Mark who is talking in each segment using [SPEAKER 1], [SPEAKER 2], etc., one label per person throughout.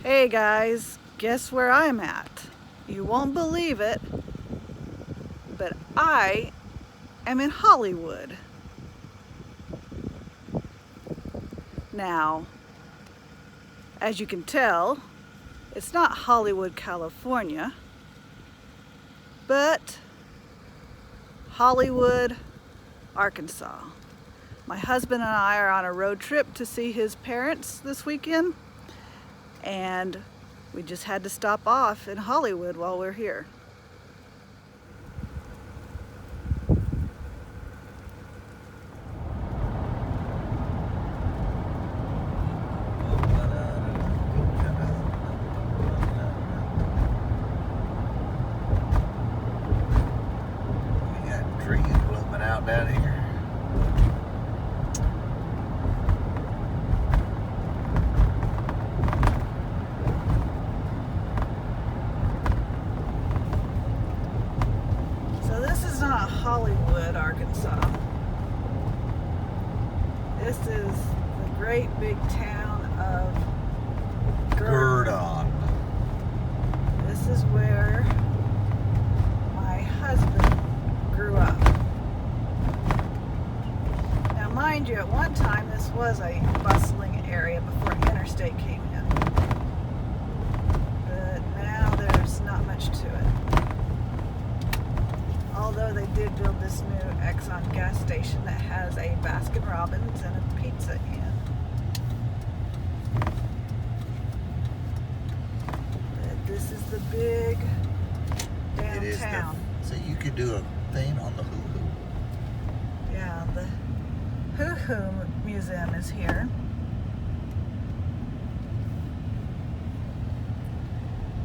[SPEAKER 1] Hey guys, guess where I'm at? You won't believe it, but I am in Hollywood. Now, as you can tell, it's not Hollywood, California, but Hollywood, Arkansas. My husband and I are on a road trip to see his parents this weekend, and we just had to stop off in Hollywood while we're here.
[SPEAKER 2] We got trees blooming out down here.
[SPEAKER 1] So this is not Hollywood, Arkansas. This is the great big town of
[SPEAKER 2] Gurdon.
[SPEAKER 1] This is where my husband grew up. Now, mind you, at one time this was a bustling area before interstate came in. But now there's not much to it. Although they did build this new Exxon gas station that has a Baskin Robbins and a Pizza Inn. But this is the big
[SPEAKER 2] It is
[SPEAKER 1] downtown.
[SPEAKER 2] so you could do a thing on the Hulu.
[SPEAKER 1] Yeah, the Hoo Hoo Museum is here.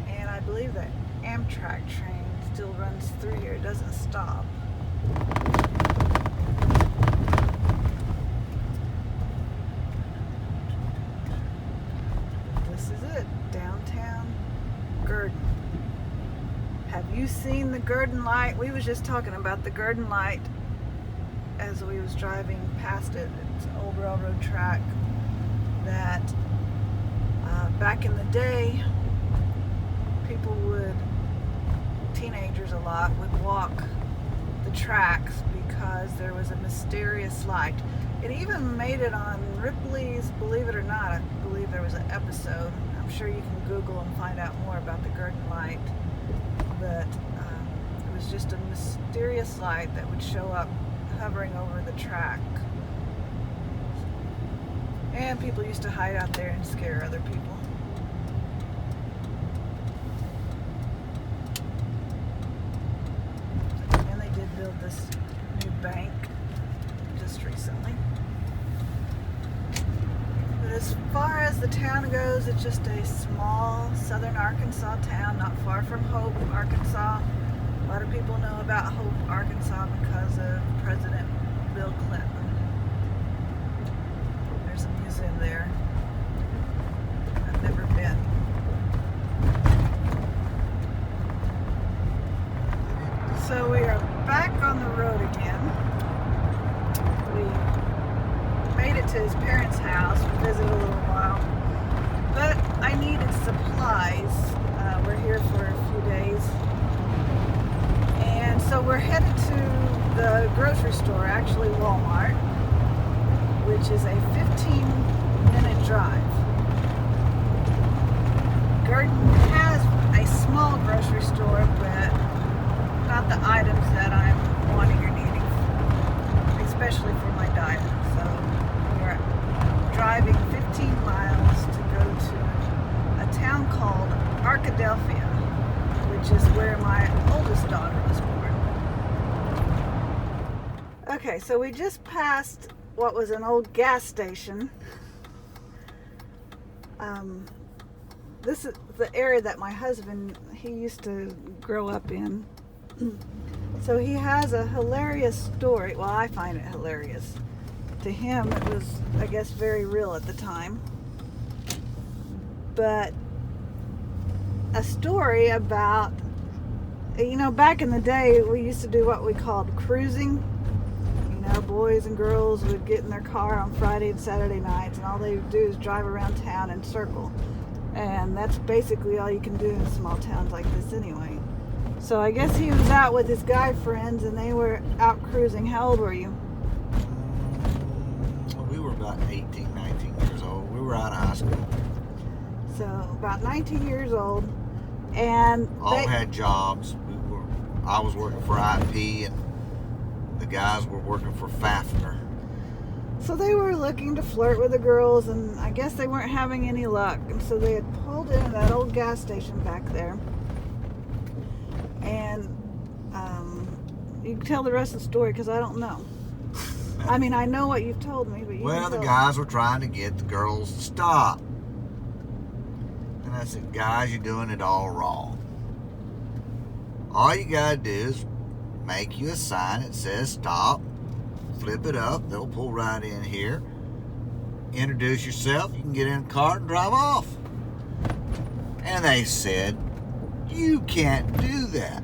[SPEAKER 1] And I believe that Amtrak train still runs through here. It doesn't stop. This is it, downtown Gurdon. Have you seen the Gurdon Light? We was just talking about the Gurdon Light as we was driving past it. It's an old railroad track that back in the day, people would, teenagers a lot, would walk the tracks because there was a mysterious light. It even made it on Ripley's Believe It or Not. I believe there was an episode. I'm sure you can Google and find out more about the Gurdon Light. But it was just a mysterious light that would show up hovering over the track. And people used to hide out there and scare other people. And they did build this new bank just recently. But as far as the town goes, it's just a small southern Arkansas town, not far from Hope, Arkansas. A lot of people know about Hope, Arkansas because of President Bill Clinton. There's a museum there. I've never been. So we are back on the road again. We made it to his parents' house. We visited a little while. But I needed supplies. We're here for a few days. And so we're headed to the grocery store, actually Walmart, which is a 15-minute drive. Gurdon has a small grocery store, but not the items that I'm wanting or needing, especially for my diet. So we're driving 15 miles to go to a town called Arkadelphia, which is where my oldest daughter was born. Okay, so we just passed what was an old gas station. This is the area that my husband, he used to grow up in. So he has a hilarious story. Well, I find it hilarious. To him, it was, I guess, very real at the time. But a story about, back in the day, we used to do what we called cruising. Boys and girls would get in their car on Friday and Saturday nights, and all they would do is drive around town and circle. And And that's basically all you can do in small towns like this anyway. So I guess he was out with his guy friends and they were out cruising. How old were you?
[SPEAKER 2] We were about 18, 19 years old. We were out of high school.
[SPEAKER 1] So about 19 years old. And
[SPEAKER 2] All
[SPEAKER 1] they
[SPEAKER 2] had jobs. I was working for IP and the guys were working for Fafner.
[SPEAKER 1] So they were looking to flirt with the girls, and I guess they weren't having any luck. And so they had pulled into that old gas station back there. And you can tell the rest of the story because I don't know. I mean, I know what you've told me, but you
[SPEAKER 2] Well,
[SPEAKER 1] can
[SPEAKER 2] the
[SPEAKER 1] tell.
[SPEAKER 2] guys were trying to get the girls to stop. And I said, guys, you're doing it all wrong. All you gotta do is make you a sign that says stop, flip it up, they'll pull right in here, introduce yourself, you can get in the car and drive off. And they said, you can't do that.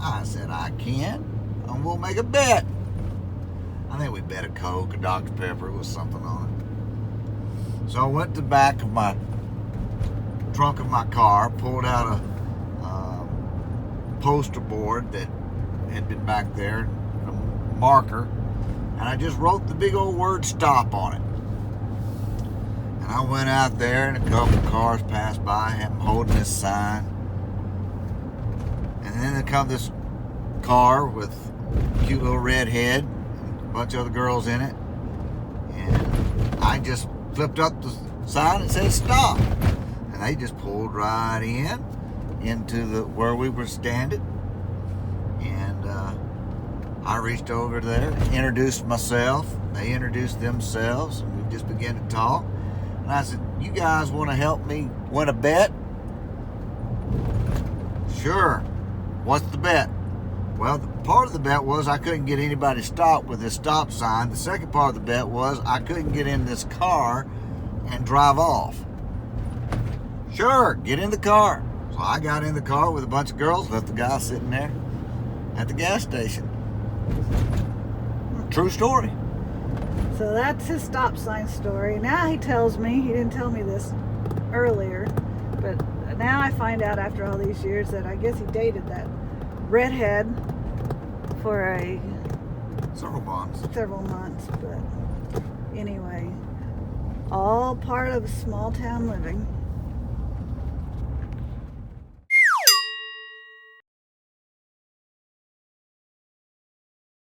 [SPEAKER 2] I said, I can, and we'll make a bet. I think we bet a Coke, a Dr. Pepper with something on it. So I went to the back of my trunk of my car, pulled out a poster board that had been back there, a marker, and I just wrote the big old word stop on it. And I went out there and a couple cars passed by him holding this sign. And then there come this car with a cute little red head and a bunch of other girls in it. And I just flipped up the sign and said stop. And they just pulled right into the where we were standing. And I reached over there, introduced myself. They introduced themselves, and we just began to talk. And I said, you guys want to help me win a bet? Sure. What's the bet? Well, part of the bet was I couldn't get anybody to stop with this stop sign. The second part of the bet was I couldn't get in this car and drive off. Sure, get in the car. So I got in the car with a bunch of girls, left the guy sitting there at the gas station. True story.
[SPEAKER 1] So that's his stop sign story. Now he tells me, he didn't tell me this earlier, but now I find out after all these years that I guess he dated that redhead for
[SPEAKER 2] Several months.
[SPEAKER 1] several months. But anyway, all part of small town living.